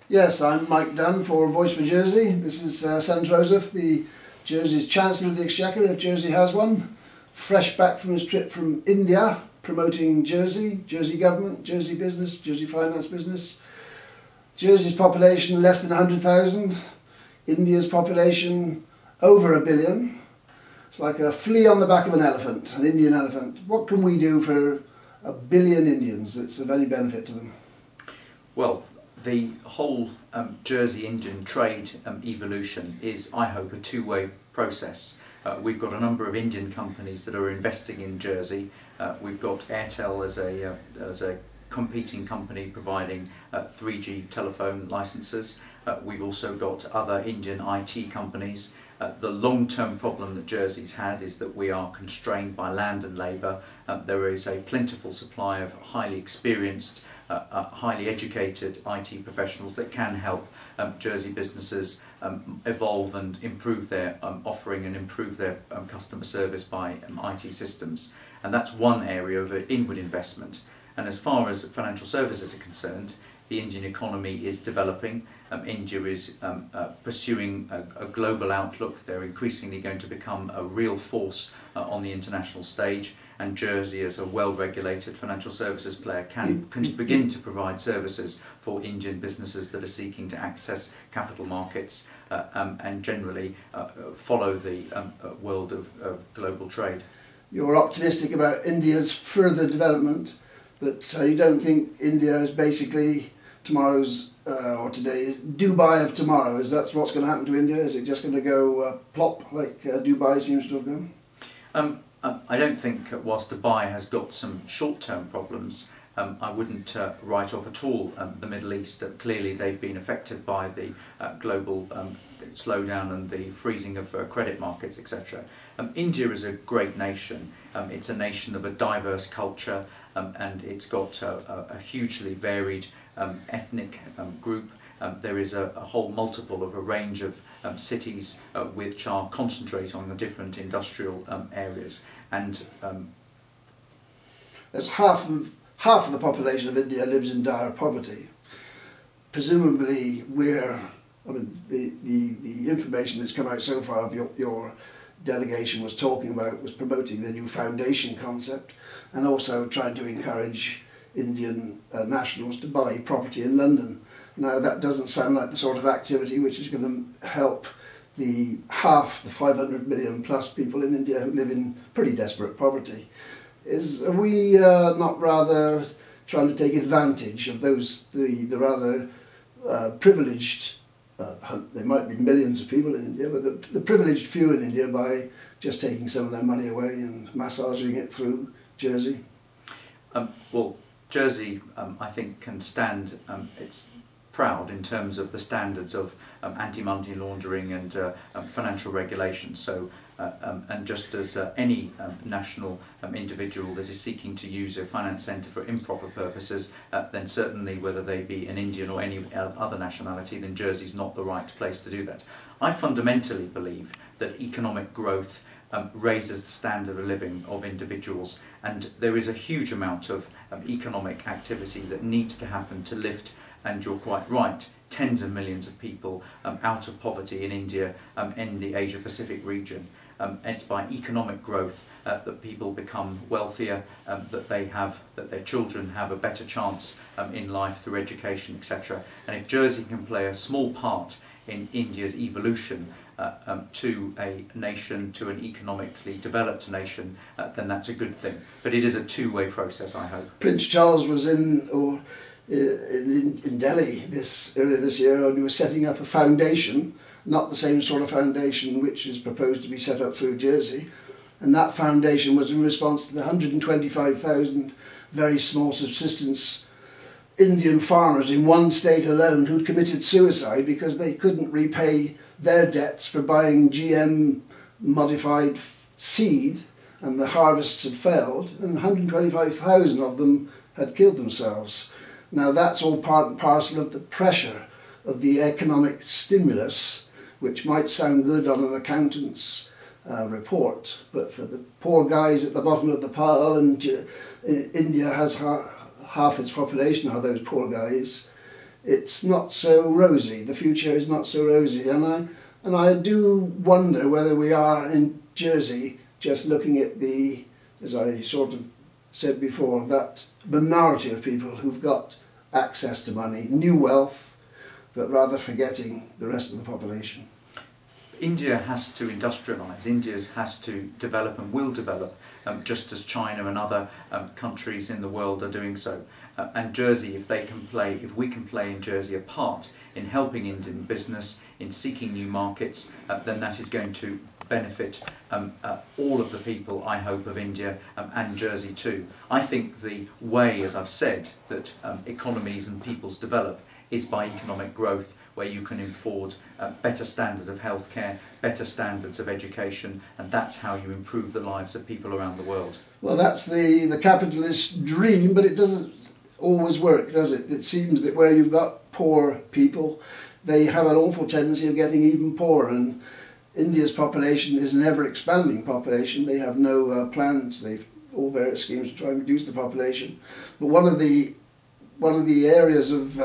Yes, I'm Mike Dunn for Voice for Jersey. This is Senator Ozouf, the Jersey's Chancellor of the Exchequer, if Jersey has one, fresh back from his trip from India, promoting Jersey, Jersey government, Jersey business, Jersey finance business. Jersey's population less than 100,000, India's population over 1 billion. It's like a flea on the back of an elephant, an Indian elephant. What can we do for 1 billion Indians that's of any benefit to them? Well, the whole Jersey-Indian trade evolution is, I hope, a two-way process. We've got a number of Indian companies that are investing in Jersey. We've got Airtel as a competing company providing 3G telephone licenses. We've also got other Indian IT companies. The long-term problem that Jersey's had is that we are constrained by land and labour. There is a plentiful supply of highly experienced, highly educated IT professionals that can help Jersey businesses evolve and improve their offering and improve their customer service by IT systems. And that's one area of inward investment. And as far as financial services are concerned, the Indian economy is developing. India is pursuing a global outlook. They're increasingly going to become a real force on the international stage, and Jersey, as a well-regulated financial services player, can begin to provide services for Indian businesses that are seeking to access capital markets and generally follow the world of global trade. You're optimistic about India's further development, but you don't think India is basically tomorrow's or today's Dubai of tomorrow? Is that what's going to happen to India? Is it just going to go plop like Dubai seems to have done? I don't think, whilst Dubai has got some short-term problems, I wouldn't write off at all the Middle East. Clearly they've been affected by the global slowdown and the freezing of credit markets, etc. India is a great nation. It's a nation of a diverse culture, and it's got a hugely varied ethnic group. There is a whole multiple of a range of cities which are concentrated on the different industrial areas, and as half of the population of India lives in dire poverty. Presumably, the information that's come out so far of your delegation was promoting the new foundation concept, and also trying to encourage Indian nationals to buy property in London. Now, that doesn't sound like the sort of activity which is going to help the 500 million plus people in India who live in pretty desperate poverty. Are we not rather trying to take advantage of the rather privileged, there might be millions of people in India, but the privileged few in India, by just taking some of their money away and massaging it through Jersey? Well, Jersey, I think, can stand its proud in terms of the standards of anti-money laundering and financial regulation. So, and just as any national individual that is seeking to use a finance centre for improper purposes, then certainly, whether they be an Indian or any other nationality, then Jersey's not the right place to do that. I fundamentally believe that economic growth raises the standard of living of individuals, and there is a huge amount of economic activity that needs to happen to lift, and you're quite right, tens of millions of people out of poverty in India and the Asia-Pacific region. It's by economic growth that people become wealthier, that their children have a better chance in life through education, etc. And if Jersey can play a small part in India's evolution to a nation, to an economically developed nation, then that's a good thing. But it is a two-way process, I hope. Prince Charles was in Delhi earlier this year, and he was setting up a foundation, not the same sort of foundation which is proposed to be set up through Jersey. And that foundation was in response to the 125,000 very small subsistence Indian farmers in one state alone who'd committed suicide because they couldn't repay their debts for buying GM modified seed, and the harvests had failed, and 125,000 of them had killed themselves. Now, that's all part and parcel of the pressure of the economic stimulus, which might sound good on an accountant's report, but for the poor guys at the bottom of the pile, and India has half its population are those poor guys, it's not so rosy. The future is not so rosy, and I do wonder whether we are in Jersey just looking at the, as I sort of said before, that minority of people who've got access to money, new wealth, but rather forgetting the rest of the population. India has to industrialise, India has to develop and will develop, just as China and other countries in the world are doing so. And Jersey, if we can play in Jersey a part in helping Indian business, in seeking new markets, then that is going to benefit all of the people, I hope, of India and Jersey too. I think the way, as I've said, that economies and peoples develop is by economic growth, where you can afford better standards of healthcare, better standards of education, and that's how you improve the lives of people around the world. Well, that's the capitalist dream, but it doesn't always work, does it? It seems that where you've got poor people, they have an awful tendency of getting even poorer, and India's population is an ever-expanding population. They have no plans. They've all various schemes to try and reduce the population. But one of the areas of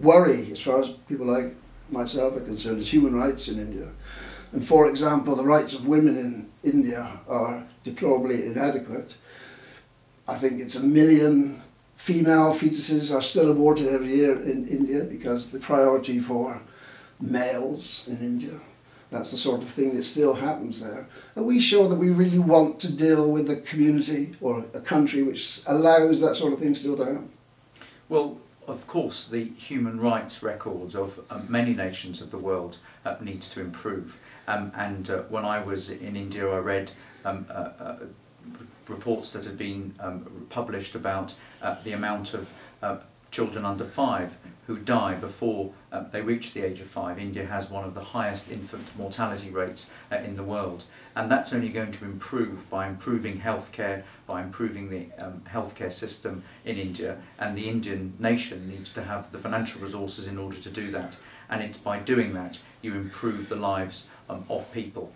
worry, as far as people like myself are concerned, is human rights in India. And for example, the rights of women in India are deplorably inadequate. I think it's 1 million female fetuses are still aborted every year in India because the priority for males in India. That's the sort of thing that still happens there. Are we sure that we really want to deal with a community or a country which allows that sort of thing still to happen? Well, of course, the human rights records of many nations of the world needs to improve. And when I was in India, I read reports that had been published about the amount of children under 5 who die before they reach the age of 5. India has one of the highest infant mortality rates in the world, and that's only going to improve by improving healthcare, by improving the healthcare system in India, and the Indian nation needs to have the financial resources in order to do that, and it's by doing that you improve the lives of people.